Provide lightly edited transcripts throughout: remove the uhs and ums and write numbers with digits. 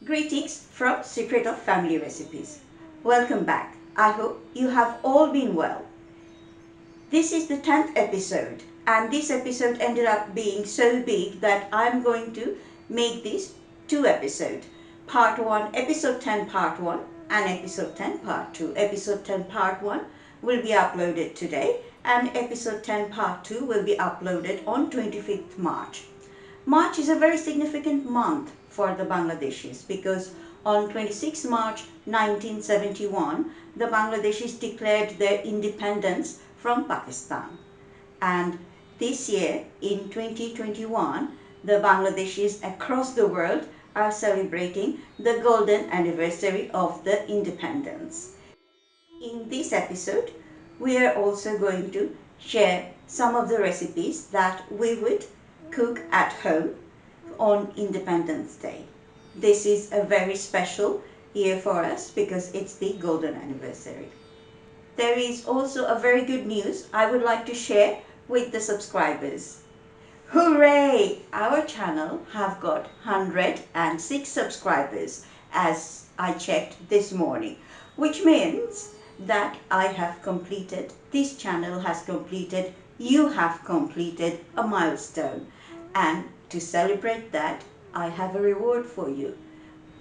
Greetings from Secret of Family Recipes. Welcome back. I hope you have all been well. This is the 10th episode, and this episode ended up being so big that I'm going to make this two episodes. Part 1, episode 10 part 1 and episode 10 part 2. Episode 10 part 1 will be uploaded today and episode 10 part 2 will be uploaded on 25th March. March is a very significant month for the Bangladeshis because on 26 March 1971, the Bangladeshis declared their independence from Pakistan. And this year, in 2021, the Bangladeshis across the world are celebrating the golden anniversary of the independence. In this episode, we are also going to share some of the recipes that we would cook at home on Independence Day. This is a very special year for us because it's the golden anniversary. There is also a very good news I would like to share with the subscribers. Hooray! Our channel have got 106 subscribers as I checked this morning, which means that I have completed, this channel has completed, you have completed a milestone. And to celebrate that, I have a reward for you.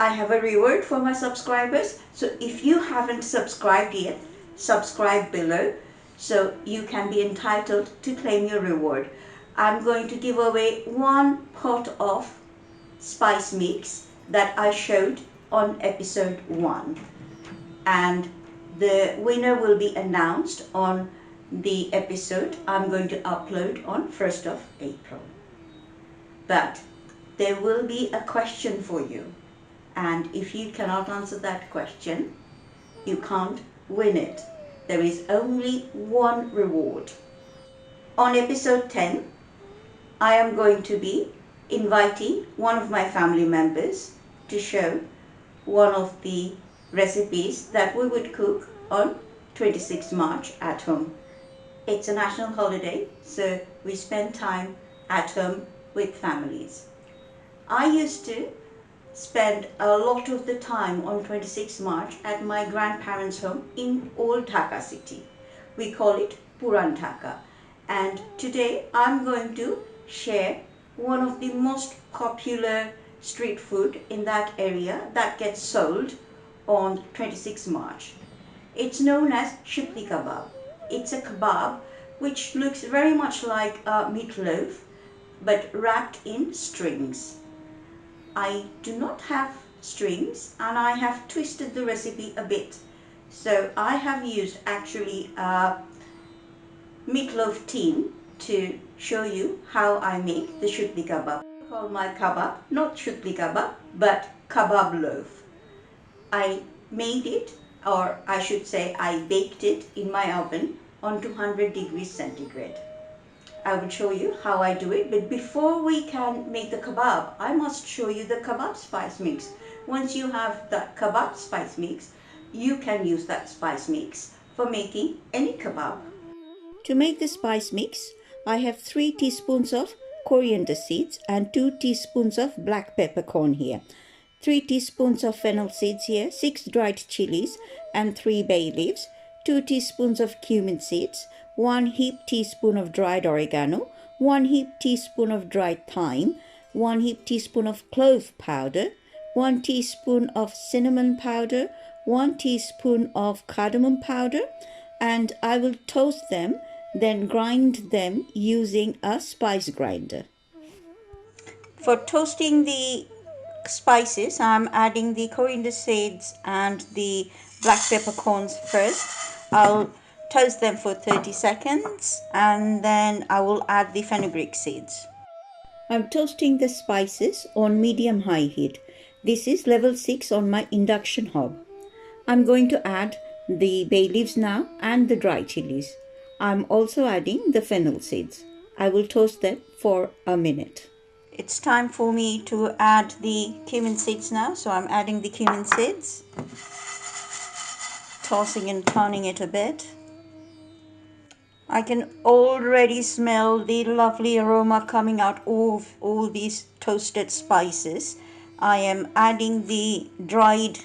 I have a reward for my subscribers. So if you haven't subscribed yet, subscribe below so you can be entitled to claim your reward. I'm going to give away one pot of spice mix that I showed on episode 1. And the winner will be announced on the episode I'm going to upload on 1st of April. But there will be a question for you, and if you cannot answer that question, you can't win it. There is only one reward. On episode 10, I am going to be inviting one of my family members to show one of the recipes that we would cook on 26 March at home. It's a national holiday, so we spend time at home with families. I used to spend a lot of the time on 26 March at my grandparents' home in Old Dhaka city. We call it Puran Dhaka. And today I'm going to share one of the most popular street food in that area that gets sold on 26 March. It's known as Shutli Kabab. It's a kebab which looks very much like a meatloaf but wrapped in strings. I do not have strings and I have twisted the recipe a bit. So I have used actually a meatloaf tin to show you how I make the Shutli Kabab. I call my kebab not Shutli Kabab but Kabab Loaf. I made it, or I should say I baked it in my oven on 200 degrees centigrade. I will show you how I do it, but before we can make the kebab, I must show you the kebab spice mix. Once you have the kebab spice mix, you can use that spice mix for making any kebab. To make the spice mix, I have 3 teaspoons of coriander seeds and 2 teaspoons of black peppercorn here. 3 teaspoons of fennel seeds here, 6 dried chillies and 3 bay leaves, 2 teaspoons of cumin seeds, 1 heap teaspoon of dried oregano, 1 heap teaspoon of dried thyme, 1 heap teaspoon of clove powder, 1 teaspoon of cinnamon powder, 1 teaspoon of cardamom powder, and I will toast them, then grind them using a spice grinder. For toasting the spices, I'm adding the coriander seeds and the black peppercorns first. I'll toast them for 30 seconds and then I will add the fenugreek seeds. I'm toasting the spices on medium-high heat. This is level 6 on my induction hob. I'm going to add the bay leaves now and the dry chilies. I'm also adding the fennel seeds. I will toast them for a minute. It's time for me to add the cumin seeds now, so I'm adding the cumin seeds, tossing and turning it a bit. I can already smell the lovely aroma coming out of all these toasted spices. I am adding the dried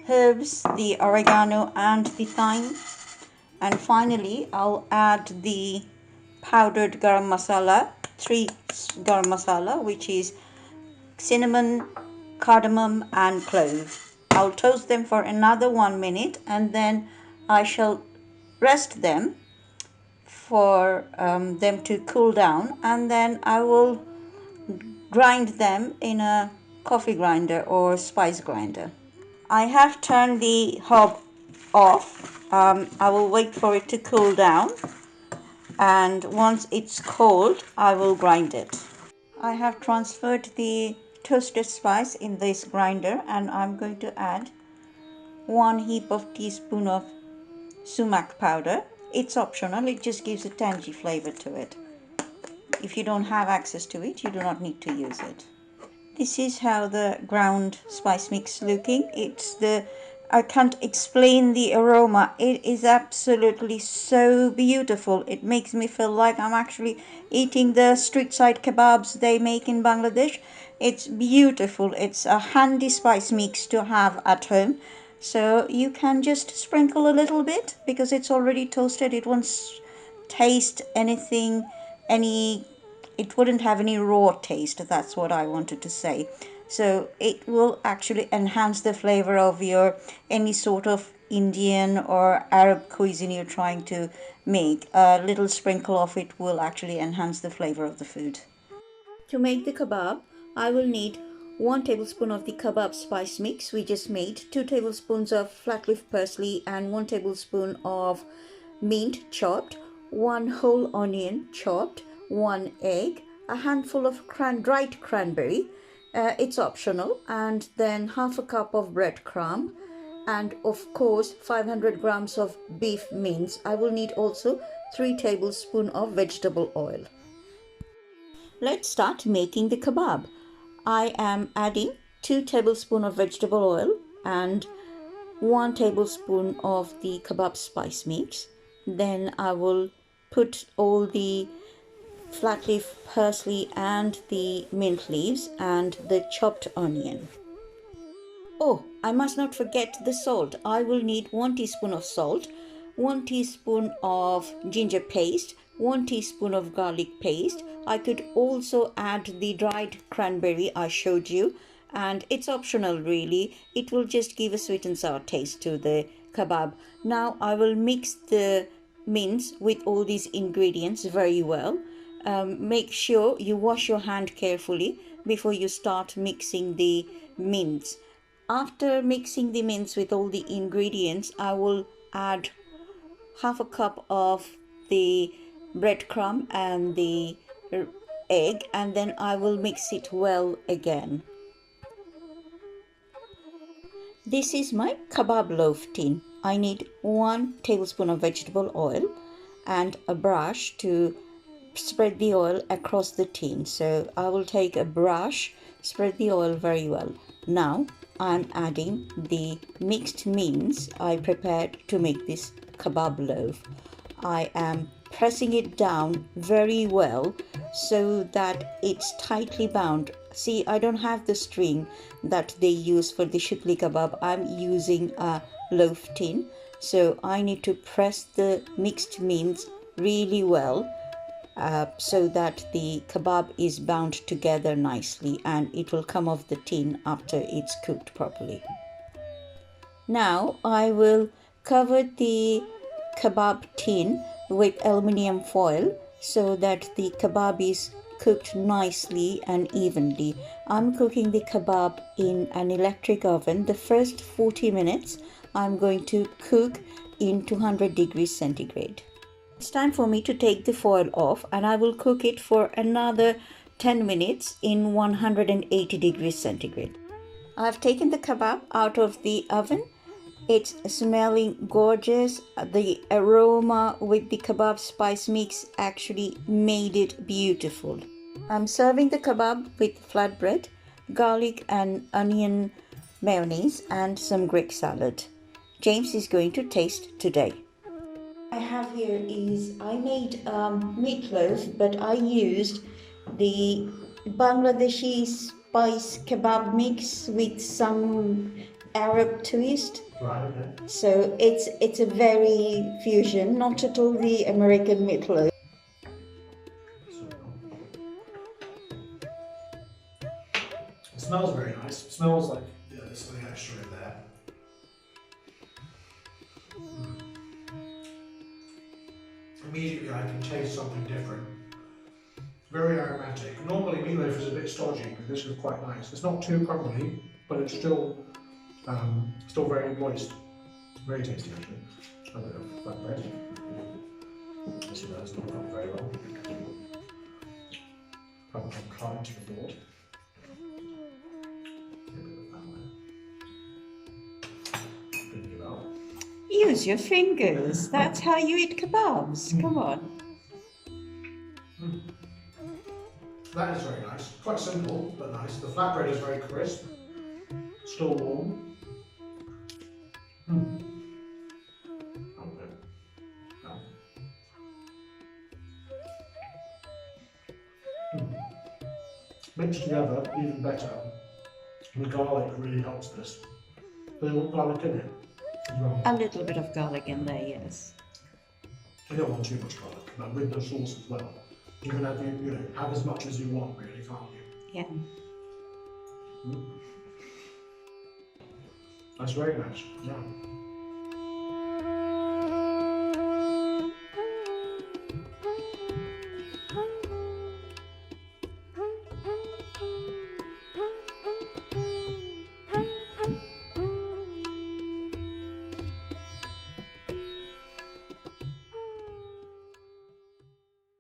herbs, the oregano and the thyme. And finally, I'll add the powdered garam masala, 3 garam masala, which is cinnamon, cardamom and clove. I'll toast them for another 1 minute and then I shall rest them for them to cool down, and then I will grind them in a coffee grinder or spice grinder. I have turned the hob off. I will wait for it to cool down, and once it's cold I will grind it. I have transferred the toasted spice in this grinder and I'm going to add 1 heap of teaspoon of sumac powder. It's optional, it just gives a tangy flavor to it. If you don't have access to it, you do not need to use it. This is how the ground spice mix looking. I can't explain the aroma. It is absolutely so beautiful. It makes me feel like I'm actually eating the street side kebabs they make in Bangladesh. It's beautiful. It's a handy spice mix to have at home. So you can just sprinkle a little bit because it's already toasted. It won't taste anything, it wouldn't have any raw taste. That's what I wanted to say. So it will actually enhance the flavor of your any sort of Indian or Arab cuisine you're trying to make. A little sprinkle of it will actually enhance the flavor of the food. To make the kebab, I will need 1 tablespoon of the Kabab Spice mix we just made, 2 tablespoons of flat leaf parsley and 1 tablespoon of mint chopped, 1 whole onion chopped, 1 egg, a handful of dried cranberry, it's optional, and then half a cup of breadcrumb, and of course 500 grams of beef mince. I will need also 3 tablespoons of vegetable oil. Let's start making the kebab. I am adding 2 tablespoons of vegetable oil and 1 tablespoon of the kebab spice mix. Then I will put all the flat leaf parsley and the mint leaves and the chopped onion. Oh, I must not forget the salt. I will need 1 teaspoon of salt, 1 teaspoon of ginger paste, 1 teaspoon of garlic paste. I could also add the dried cranberry I showed you, and it's optional really. It will just give a sweet and sour taste to the kebab. Now I will mix the mince with all these ingredients very well. Make sure you wash your hand carefully before you start mixing the mince. After mixing the mince with all the ingredients, I will add half a cup of the breadcrumb and the egg, and then I will mix it well again. This is my kebab loaf tin. I need 1 tablespoon of vegetable oil and a brush to spread the oil across the tin. So I will take a brush, spread the oil very well. Now I'm adding the mixed mince I prepared to make this kebab loaf. I am pressing it down very well so that it's tightly bound. See, I don't have the string that they use for the Shutli Kabab. I'm using a loaf tin. So I need to press the mixed mince really well so that the kebab is bound together nicely and it will come off the tin after it's cooked properly. Now I will cover the kebab tin with aluminium foil so that the kebab is cooked nicely and evenly. I'm cooking the kebab in an electric oven. The first 40 minutes I'm going to cook in 200 degrees centigrade. It's time for me to take the foil off and I will cook it for another 10 minutes in 180 degrees centigrade. I've taken the kebab out of the oven. It's smelling gorgeous. The aroma with the kebab spice mix actually made it beautiful. I'm serving the kebab with flatbread, garlic and onion mayonnaise and some Greek salad. James is going to taste today. I have here is I made meatloaf, but I used the Bangladeshi spice kebab mix with some Arab twist. Right, okay. So it's a very fusion, not at all the American meatloaf. It smells very nice. It smells like there's something extra in there. Immediately I can taste something different. Very aromatic. Normally meatloaf is a bit stodgy, but this is quite nice. It's not too crumbly, but it's still very moist. Very tasty actually. A bit of flatbread. As you know, it's not done very well. Probably from clients report. Use your fingers. That's how you eat kebabs. Come on. That is very nice. Quite simple, but nice. The flatbread is very crisp. Still warm. Okay. Mixed together, even better. And the garlic really helps this. There's a garlic in it as well. A little bit of garlic in there, yes. You don't want too much garlic, but with the sauce as well. You can have, have as much as you want, really, can't you? Yeah. That's very nice, yeah.